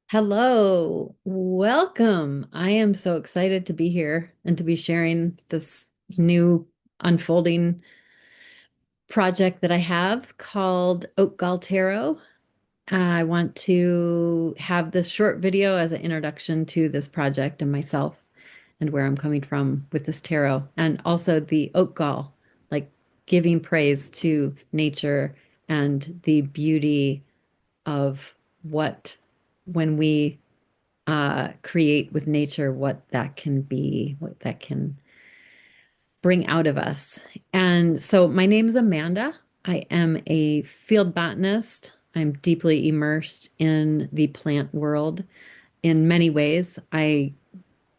Hello, welcome. I am so excited to be here and to be sharing this new unfolding project that I have called Gall Tarot. I want to have this short video as an introduction to this project and myself and where I'm coming from with this tarot, and also the oak gall, like giving praise to nature and the beauty of what when we create with nature, what that can be, what that can bring out of us. And so my name is Amanda. I am a field botanist. I'm deeply immersed in the plant world in many ways. I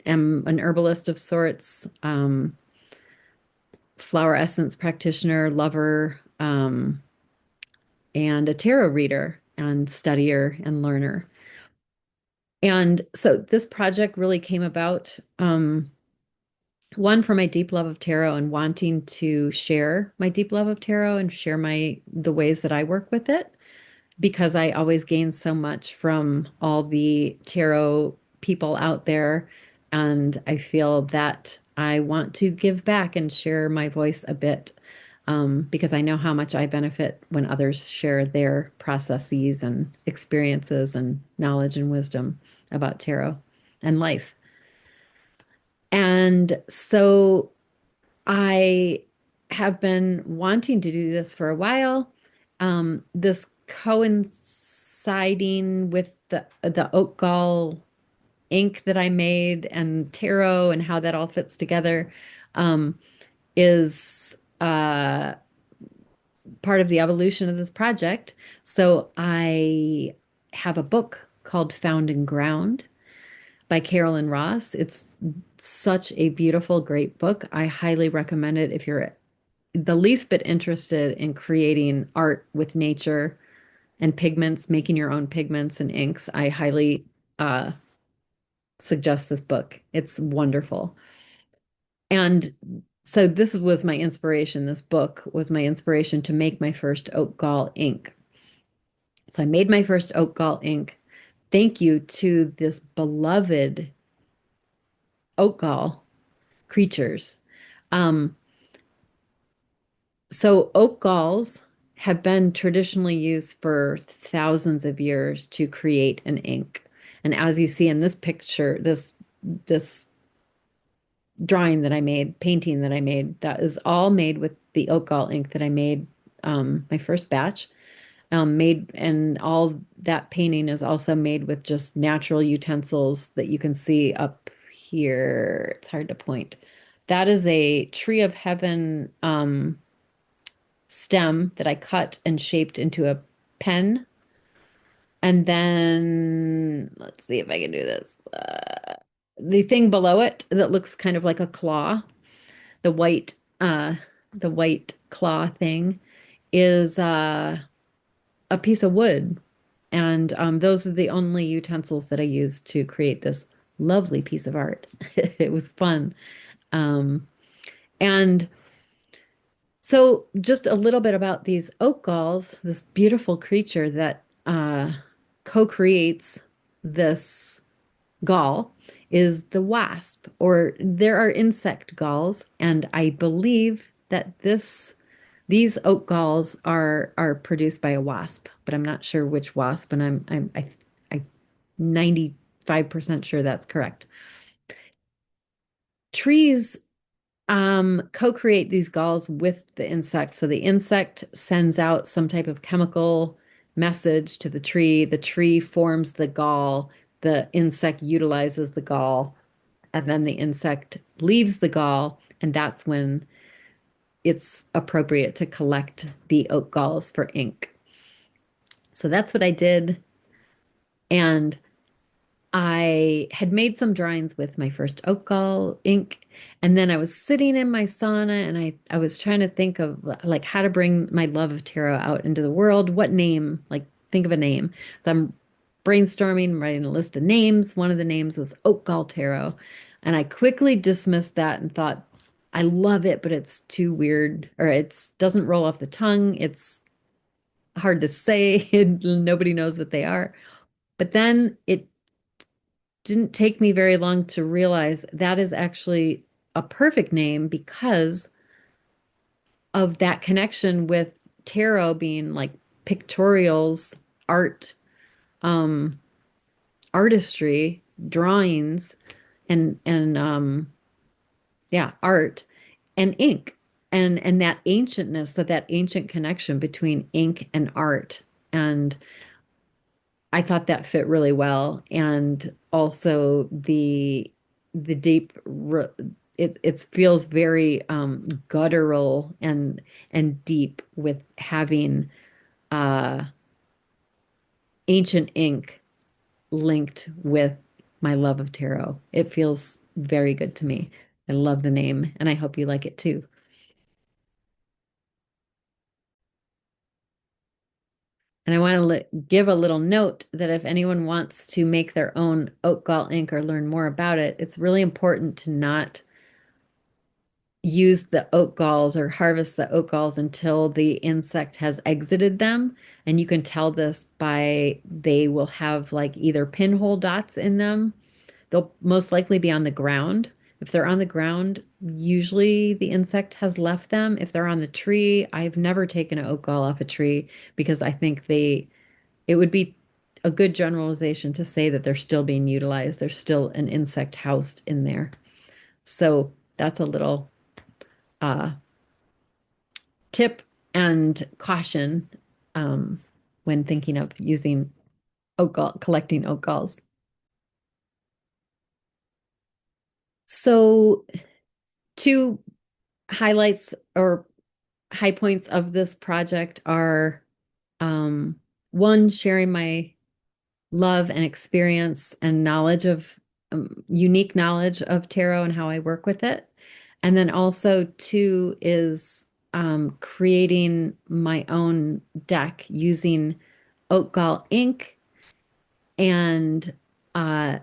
am an herbalist of sorts, flower essence practitioner, lover, and a tarot reader and studier and learner. And so this project really came about. One, for my deep love of tarot and wanting to share my deep love of tarot and share the ways that I work with it, because I always gain so much from all the tarot people out there, and I feel that I want to give back and share my voice a bit, because I know how much I benefit when others share their processes and experiences and knowledge and wisdom about tarot and life. And so I have been wanting to do this for a while. This coinciding with the oak gall ink that I made and tarot and how that all fits together, is part of the evolution of this project. So I have a book called Found and Ground by Carolyn Ross. It's such a beautiful, great book. I highly recommend it if you're the least bit interested in creating art with nature and pigments, making your own pigments and inks. I highly uh, suggest this book. It's wonderful. And so this was my inspiration. This book was my inspiration to make my first oak gall ink. So I made my first oak gall ink. Thank you to this beloved oak gall creatures. Um, So oak galls have been traditionally used for thousands of years to create an ink. And as you see in this picture, this drawing that I made, painting that I made, that is all made with the oak gall ink that I made, my first batch. Made, and all that painting is also made with just natural utensils that you can see up here. It's hard to point. That is a tree of heaven stem that I cut and shaped into a pen. And then let's see if I can do this. The thing below it that looks kind of like a claw, the white, uh, the white claw thing is a piece of wood. And those are the only utensils that I used to create this lovely piece of art. It was fun. Um, and So, just a little bit about these oak galls, this beautiful creature that co-creates this gall is the wasp, or there are insect galls, and I believe that these oak galls are produced by a wasp, but I'm not sure which wasp, and I'm 95% sure that's correct. Trees co-create these galls with the insect. So the insect sends out some type of chemical message to the tree. The tree forms the gall. The insect utilizes the gall, and then the insect leaves the gall, and that's when it's appropriate to collect the oak galls for ink. So that's what I did. And I had made some drawings with my first oak gall ink, and then I was sitting in my sauna and I was trying to think of like how to bring my love of tarot out into the world. What name? Like think of a name. So I'm brainstorming, writing a list of names. One of the names was Oak Gall Tarot, and I quickly dismissed that and thought, I love it, but it's too weird, or it's doesn't roll off the tongue. It's hard to say, and nobody knows what they are. But then it didn't take me very long to realize that is actually a perfect name because of that connection with tarot being like pictorials, art, um, artistry, drawings, and yeah, art and ink. And that ancientness, that ancient connection between ink and art. And I thought that fit really well. And also the deep it feels very guttural and deep with having uh ancient ink linked with my love of tarot. It feels very good to me. I love the name and I hope you like it too. And I want to give a little note that if anyone wants to make their own oat gall ink or learn more about it, it's really important to not use the oat galls or harvest the oat galls until the insect has exited them. And you can tell this by they will have like either pinhole dots in them. They'll most likely be on the ground. If they're on the ground, usually the insect has left them. If they're on the tree, I've never taken an oat gall off a tree because I think it would be a good generalization to say that they're still being utilized. There's still an insect housed in there. So that's a little uh, tip and caution um, when thinking of using oat gall, collecting oat galls. So, two highlights or high points of this project are one, sharing my love and experience and knowledge of unique knowledge of tarot and how I work with it. And then also, two, is creating my own deck using oat gall ink and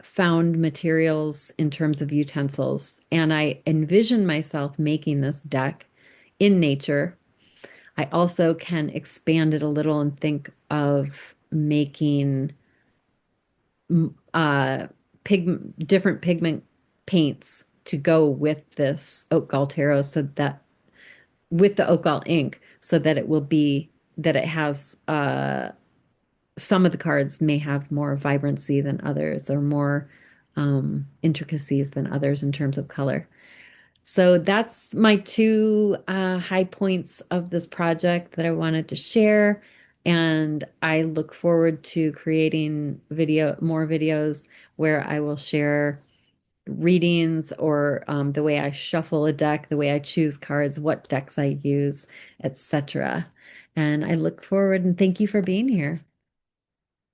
found materials in terms of utensils. And I envision myself making this deck in nature. I also can expand it a little and think of making uh, different pigment paints to go with this oat gall tarot so that with the oat gall ink so that it will be that it has some of the cards may have more vibrancy than others or more intricacies than others in terms of color. So that's my two high points of this project that I wanted to share. And I look forward to creating more videos where I will share readings or the way I shuffle a deck, the way I choose cards, what decks I use, etc. And I look forward and thank you for being here.